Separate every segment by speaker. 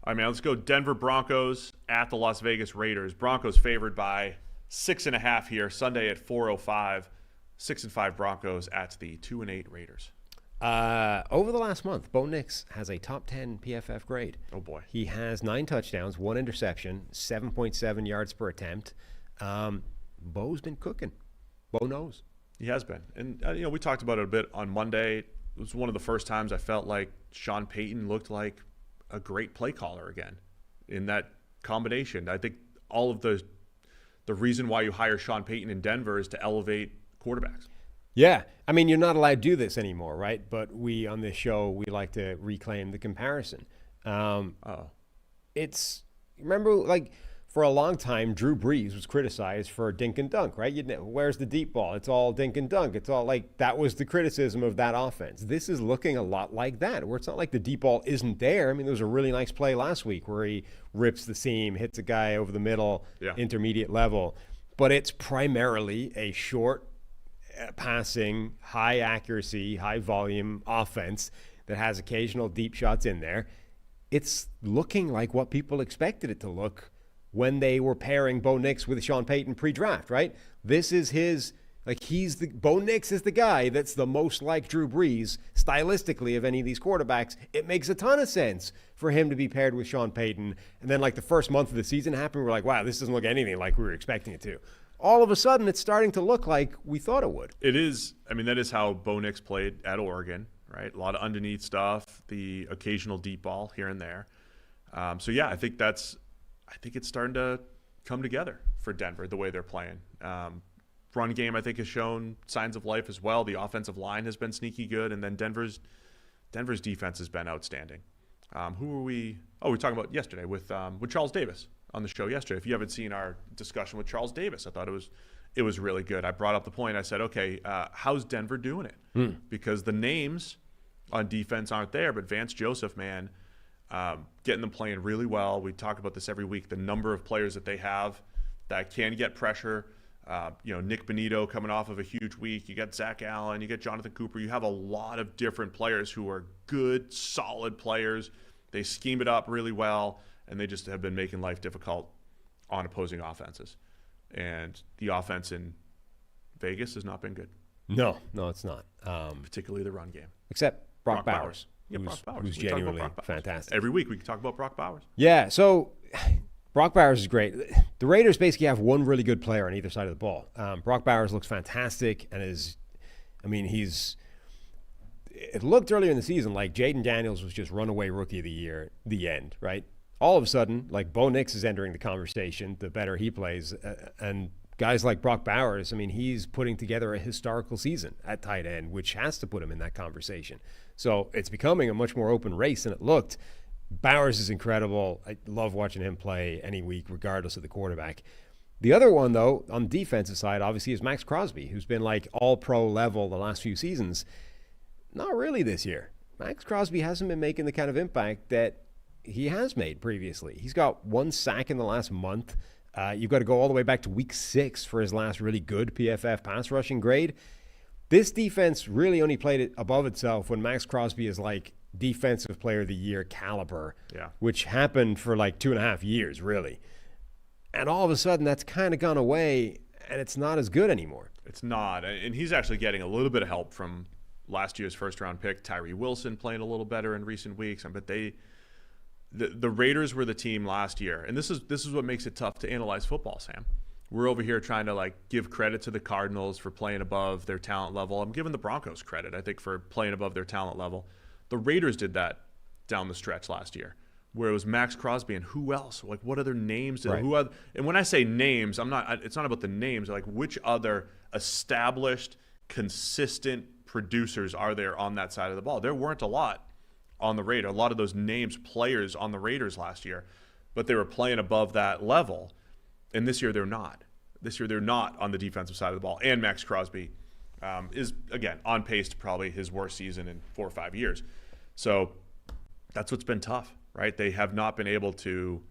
Speaker 1: All right, man, let's go Denver Broncos at the Las Vegas Raiders. Broncos favored by 6.5 here, Sunday at 4:05. 6-5 Broncos at the 2-8 Raiders.
Speaker 2: Over the last month, Bo Nix has a top 10 PFF grade.
Speaker 1: Oh, boy.
Speaker 2: He has 9 touchdowns, 1 interception, 7.7 yards per attempt. Bo's been cooking. Bo knows.
Speaker 1: He has been. And, we talked about it a bit on Monday. It was one of the first times I felt like Sean Payton looked like a great play caller again in that combination. I think all of the reason why you hire Sean Payton in Denver is to elevate quarterbacks.
Speaker 2: Yeah. I mean, you're not allowed to do this anymore, right? But we, on this show, we like to reclaim the comparison. Remember, like, for a long time, Drew Brees was criticized for dink and dunk, right? Where's the deep ball? It's all dink and dunk. It's all like, that was the criticism of that offense. This is looking a lot like that, where it's not like the deep ball isn't there. I mean, there was a really nice play last week where he rips the seam, hits a guy over the middle, intermediate level. But it's primarily a short passing, high accuracy, high volume offense that has occasional deep shots in there. It's looking like what people expected it to look when they were pairing Bo Nix with Sean Payton pre-draft, right? This is his, like, Bo Nix is the guy that's the most like Drew Brees stylistically of any of these quarterbacks. It makes a ton of sense for him to be paired with Sean Payton. And then, like, the first month of the season happened, we're like, wow, this doesn't look anything like we were expecting it to. All of a sudden, it's starting to look like we thought it would.
Speaker 1: It is. I mean, that is how Bo Nix played at Oregon, right? A lot of underneath stuff, the occasional deep ball here and there. I think it's starting to come together for Denver, the way they're playing. Run game, I think, has shown signs of life as well. The offensive line has been sneaky good, and then Denver's defense has been outstanding. Who were we? Oh, we were talking about yesterday with Charles Davis on the show yesterday. If you haven't seen our discussion with Charles Davis, I thought it was really good. I brought up the point. I said, okay, how's Denver doing it? Because the names on defense aren't there, but Vance Joseph, man, getting them playing really well. We talk about this every week, the number of players that they have that can get pressure. Nick Bonito coming off of a huge week. You got Zach Allen. You got Jonathan Cooper. You have a lot of different players who are good, solid players. They scheme it up really well, and they just have been making life difficult on opposing offenses. And the offense in Vegas has not been good.
Speaker 2: No, it's not.
Speaker 1: Particularly the run game.
Speaker 2: Except Brock Bowers.
Speaker 1: Yeah, Brock Bowers.
Speaker 2: Who's genuinely fantastic.
Speaker 1: Every week we can talk about Brock Bowers.
Speaker 2: Yeah, so Brock Bowers is great. The Raiders basically have one really good player on either side of the ball. Brock Bowers looks fantastic and it looked earlier in the season like Jaden Daniels was just runaway rookie of the year, the end, right? All of a sudden, like, Bo Nix is entering the conversation, the better he plays, and guys like Brock Bowers, he's putting together a historical season at tight end, which has to put him in that conversation. So it's becoming a much more open race than it looked. Bowers is incredible. I love watching him play any week, regardless of the quarterback. The other one, though, on the defensive side, obviously, is Maxx Crosby, who's been like all-pro level the last few seasons. Not really this year. Maxx Crosby hasn't been making the kind of impact that he has made previously. He's got 1 sack in the last month. You've got to go all the way back to week 6 for his last really good PFF pass rushing grade. This defense really only played it above itself when Maxx Crosby is like defensive player of the year caliber, which happened for like 2.5 years, really. And all of a sudden, that's kind of gone away, and it's not as good anymore.
Speaker 1: It's not. And he's actually getting a little bit of help from last year's first-round pick, Tyree Wilson, playing a little better in recent weeks. But the Raiders were the team last year. And this is what makes it tough to analyze football, Sam. We're over here trying to, like, give credit to the Cardinals for playing above their talent level. I'm giving the Broncos credit, I think, for playing above their talent level. The Raiders did that down the stretch last year, where it was Maxx Crosby and who else? Like, what other names?
Speaker 2: Right.
Speaker 1: And when I say names, it's not about the names. Like, which other established, consistent producers are there on that side of the ball? There weren't a lot on the Raiders. A lot of those names, players on the Raiders last year, but they were playing above that level. And this year they're not. This year they're not on the defensive side of the ball. And Maxx Crosby is, again, on pace to probably his worst season in 4 or 5 years. So that's what's been tough, right? They have not been able to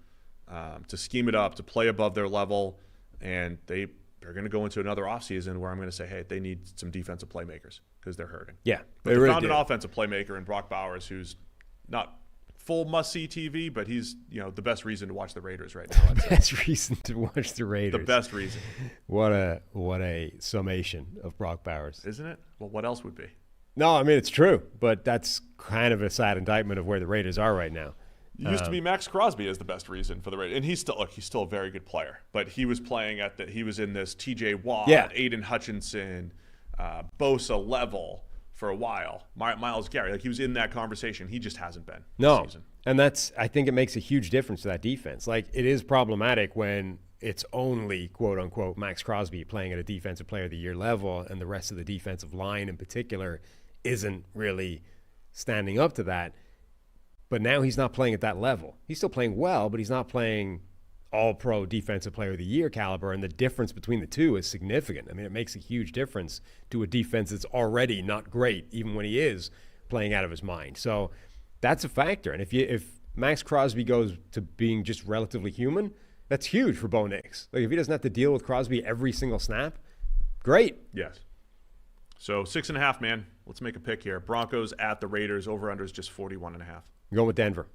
Speaker 1: scheme it up, to play above their level, and they're going to go into another offseason where I'm going to say, hey, they need some defensive playmakers because they're hurting.
Speaker 2: Yeah.
Speaker 1: But they really found an offensive playmaker in Brock Bowers who's not full must-see TV, but he's the best reason to watch the Raiders right now.
Speaker 2: Best reason to watch the Raiders.
Speaker 1: The best reason.
Speaker 2: What a summation of Brock Bowers,
Speaker 1: isn't it? Well, what else would be?
Speaker 2: No, I mean it's true, but that's kind of a sad indictment of where the Raiders are right now.
Speaker 1: It used to be Maxx Crosby as the best reason for the Raiders, and he's still a very good player. But he was playing he was in this T.J. Watt, Aiden Hutchinson, Bosa level for a while. Myles Garrett, like he was in that conversation. He just hasn't been this season.
Speaker 2: And I think it makes a huge difference to that defense. Like it is problematic when it's only quote unquote Maxx Crosby playing at a defensive player of the year level, and the rest of the defensive line in particular isn't really standing up to that. But now he's not playing at that level. He's still playing well, but he's not playing all-pro defensive player of the year caliber, and the difference between the two is significant. I mean, it makes a huge difference to a defense that's already not great, even when he is playing out of his mind. So that's a factor. And if Maxx Crosby goes to being just relatively human, that's huge for Bo Nix. Like if he doesn't have to deal with Crosby every single snap, great.
Speaker 1: Yes. So 6.5, man. Let's make a pick here. Broncos at the Raiders. Over/under is just 41.5.
Speaker 2: I'm going with Denver.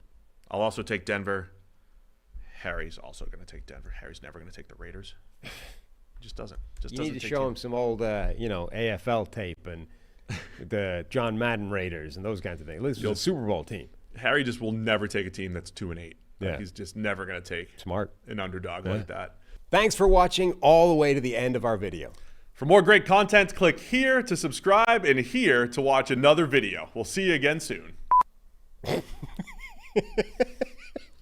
Speaker 1: I'll also take Denver. Harry's also going to take Denver. Harry's never going to take the Raiders. He just doesn't.
Speaker 2: You need to show him some old, AFL tape and the John Madden Raiders and those kinds of things. This is a Super Bowl team.
Speaker 1: Harry just will never take a team that's 2-8.
Speaker 2: Yeah.
Speaker 1: He's just never going to take an underdog like that.
Speaker 2: Thanks for watching all the way to the end of our video.
Speaker 1: For more great content, click here to subscribe and here to watch another video. We'll see you again soon.